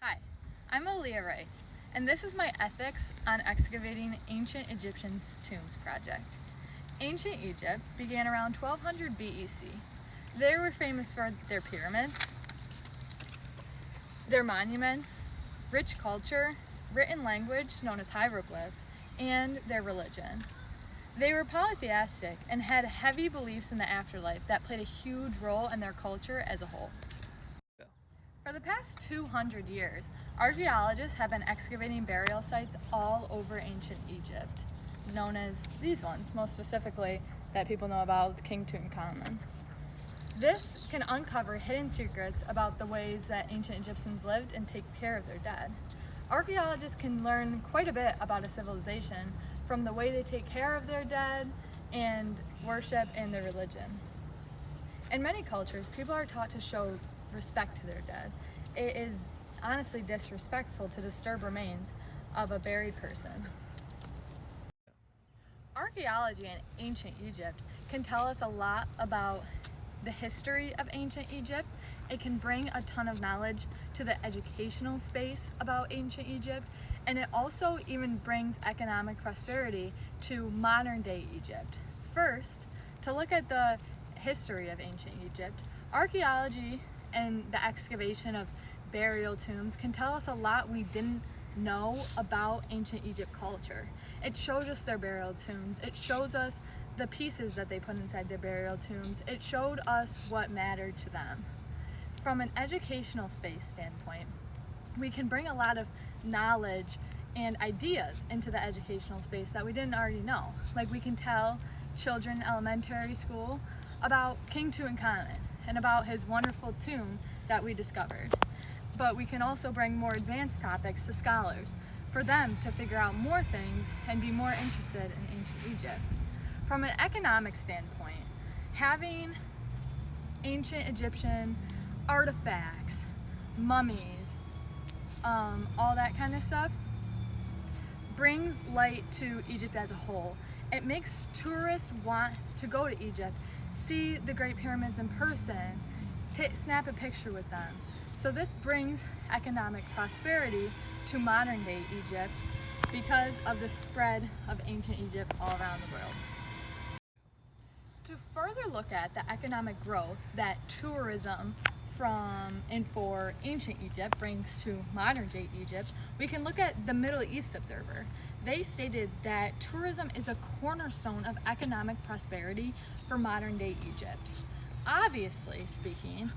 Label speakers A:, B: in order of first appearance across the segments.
A: Hi, I'm Aaliyah Wright, and this is my Ethics on Excavating Ancient Egyptian Tombs project. Ancient Egypt began around 1200 BEC. They were famous for their pyramids, their monuments, rich culture, written language known as hieroglyphs, and their religion. They were polytheistic and had heavy beliefs in the afterlife that played a huge role in their culture as a whole. For the past 200 years, archaeologists have been excavating burial sites all over ancient Egypt, known as these ones, most specifically that people know about, King Tutankhamun. This can uncover hidden secrets about the ways that ancient Egyptians lived and take care of their dead. Archaeologists can learn quite a bit about a civilization from the way they take care of their dead and worship and their religion. In many cultures, people are taught to show respect to their dead. It is honestly disrespectful to disturb remains of a buried person. Archaeology in ancient Egypt can tell us a lot about the history of ancient Egypt. It can bring a ton of knowledge to the educational space about ancient Egypt, and it also even brings economic prosperity to modern day Egypt. First, to look at the history of ancient Egypt, archaeology and the excavation of burial tombs can tell us a lot we didn't know about ancient Egypt culture. It shows us their burial tombs. It shows us the pieces that they put inside their burial tombs. It showed us what mattered to them. From an educational space standpoint, we can bring a lot of knowledge and ideas into the educational space that we didn't already know. Like, we can tell children in elementary school about King Tutankhamun and about his wonderful tomb that we discovered. But we can also bring more advanced topics to scholars for them to figure out more things and be more interested in ancient Egypt. From an economic standpoint, having ancient Egyptian artifacts, mummies, all that kind of stuff brings light to Egypt as a whole. It makes tourists want to go to Egypt, see the Great Pyramids in person, snap a picture with them. So this brings economic prosperity to modern day Egypt because of the spread of ancient Egypt all around the world. To further look at the economic growth that tourism from and for ancient Egypt brings to modern day Egypt, we can look at the Middle East Observer. They stated that tourism is a cornerstone of economic prosperity for modern day Egypt. Obviously speaking,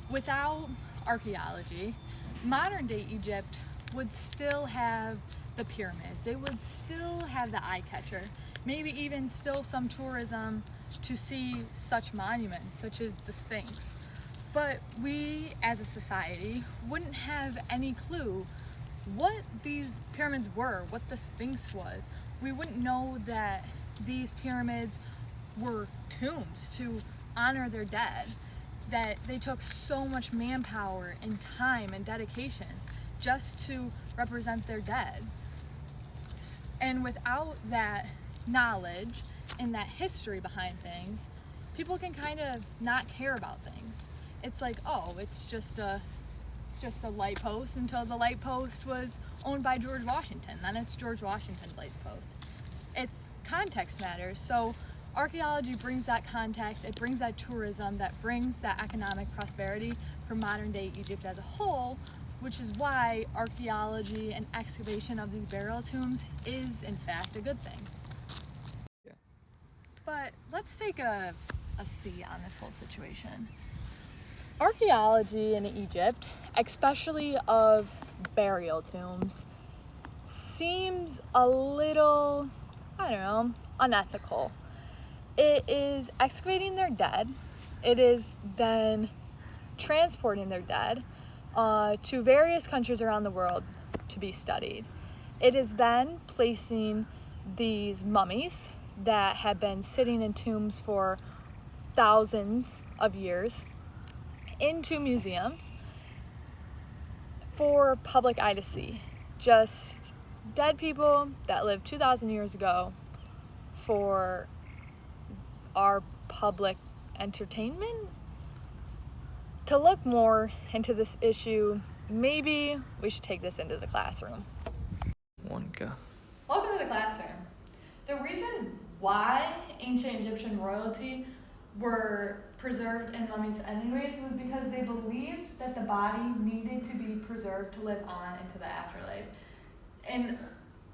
A: without archaeology, modern day Egypt would still have the pyramids. They would still have the eye catcher, maybe even still some tourism to see such monuments such as the Sphinx. But we as a society wouldn't have any clue what these pyramids were, what the Sphinx was. We wouldn't know that these pyramids were tombs to honor their dead, that they took so much manpower and time and dedication just to represent their dead. And without that knowledge and that history behind things, people can kind of not care about things. It's like, oh, it's just a light post until the light post was owned by George Washington. Then it's George Washington's light post. It's context matters. So archaeology brings that context, it brings that tourism, that brings that economic prosperity for modern day Egypt as a whole, which is why archaeology and excavation of these burial tombs is in fact a good thing. Yeah. But let's take a seat on this whole situation. Archaeology in Egypt, especially of burial tombs, seems a little, unethical. It is excavating their dead. It is then transporting their dead to various countries around the world to be studied. It is then placing these mummies that have been sitting in tombs for thousands of years into museums for public eye to see. Just dead people that lived 2,000 years ago for our public entertainment. To look more into this issue, maybe we should take this into the classroom.
B: One go.
A: Welcome to the classroom. The reason why ancient Egyptian royalty were preserved in mummies anyways was because they believed that the body needed to be preserved to live on into the afterlife. And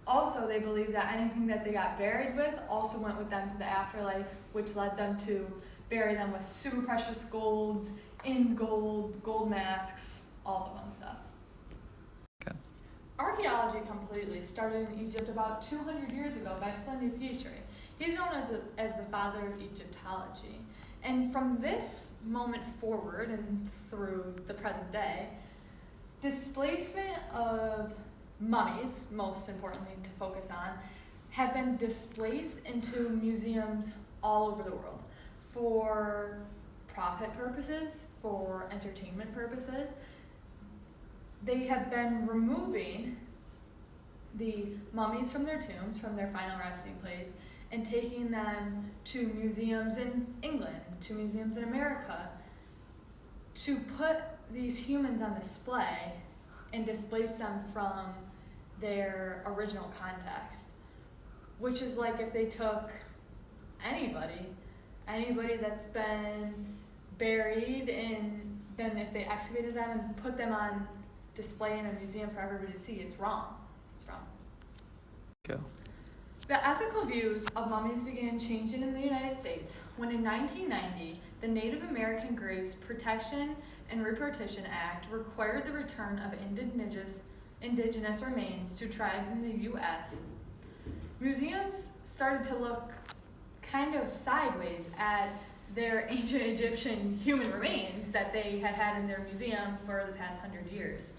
A: also they believed that anything that they got buried with also went with them to the afterlife, which led them to bury them with super precious golds, in gold masks, all the fun stuff.
B: Okay.
A: Archaeology completely started in Egypt about 200 years ago by Flinders Petrie. He's known as the father of Egyptology. And from this moment forward and through the present day, displacement of mummies, most importantly to focus on, have been displaced into museums all over the world for profit purposes, for entertainment purposes. They have been removing the mummies from their tombs, from their final resting place, and taking them to museums in England, to museums in America, to put these humans on display and displace them from their original context. Which is like if they took anybody that's been buried, and then if they excavated them and put them on display in a museum for everybody to see, it's wrong. It's wrong.
B: Go.
A: The ethical views of mummies began changing in the United States when in 1990, the Native American Graves Protection and Repartition Act required the return of indigenous remains to tribes in the U.S. Museums started to look kind of sideways at their ancient Egyptian human remains that they had had in their museum for the past 100 years.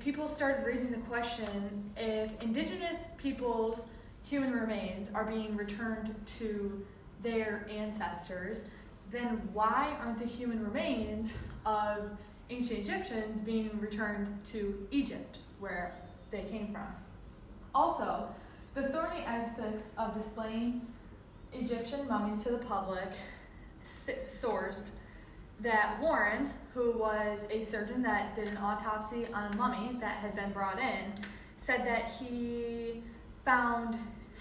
A: People started raising the question, if indigenous people's human remains are being returned to their ancestors, then why aren't the human remains of ancient Egyptians being returned to Egypt, where they came from? Also, the thorny ethics of displaying Egyptian mummies to the public sourced that Warren, who was a surgeon that did an autopsy on a mummy that had been brought in, said that he found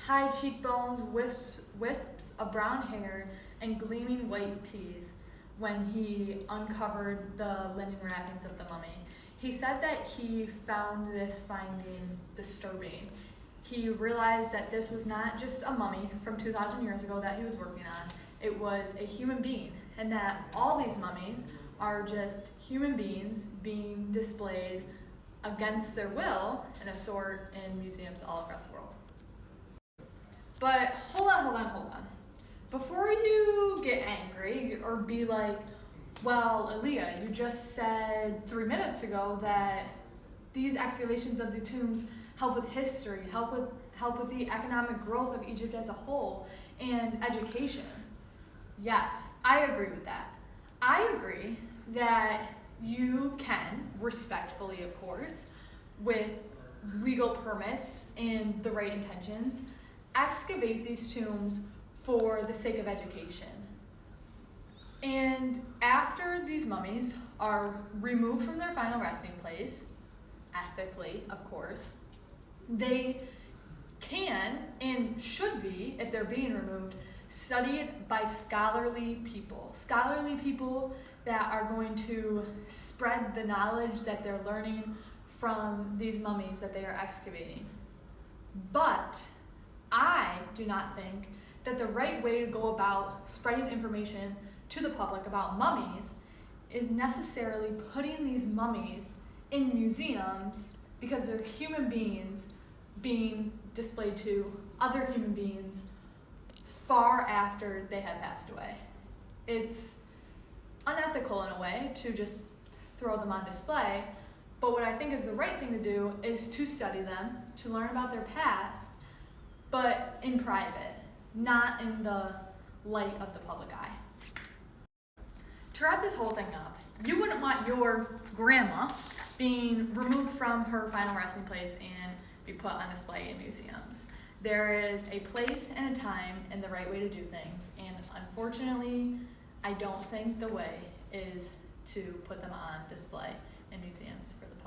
A: high cheekbones, wisps of brown hair, and gleaming white teeth when he uncovered the linen wrappings of the mummy. He said that he found this finding disturbing. He realized that this was not just a mummy from 2,000 years ago that he was working on. It was a human being, and that all these mummies are just human beings being displayed against their will in a sort in museums all across the world. But hold on. Before you get angry or be like, well, Aaliyah, you just said 3 minutes ago that these excavations of the tombs help with history, help with the economic growth of Egypt as a whole, and education. Yes, I agree with that. I agree that you can, respectfully of course, with legal permits and the right intentions, excavate these tombs for the sake of education. And after these mummies are removed from their final resting place, ethically, of course, they can and should be, if they're being removed, studied by scholarly people that are going to spread the knowledge that they're learning from these mummies that they are excavating. But I do not think that the right way to go about spreading information to the public about mummies is necessarily putting these mummies in museums because they're human beings being displayed to other human beings far after they have passed away. It's unethical in a way to just throw them on display, but what I think is the right thing to do is to study them, to learn about their past, but in private, not in the light of the public eye. To wrap this whole thing up, you wouldn't want your grandma being removed from her final resting place and be put on display in museums. There is a place and a time and the right way to do things, and unfortunately, I don't think the way is to put them on display and museums for the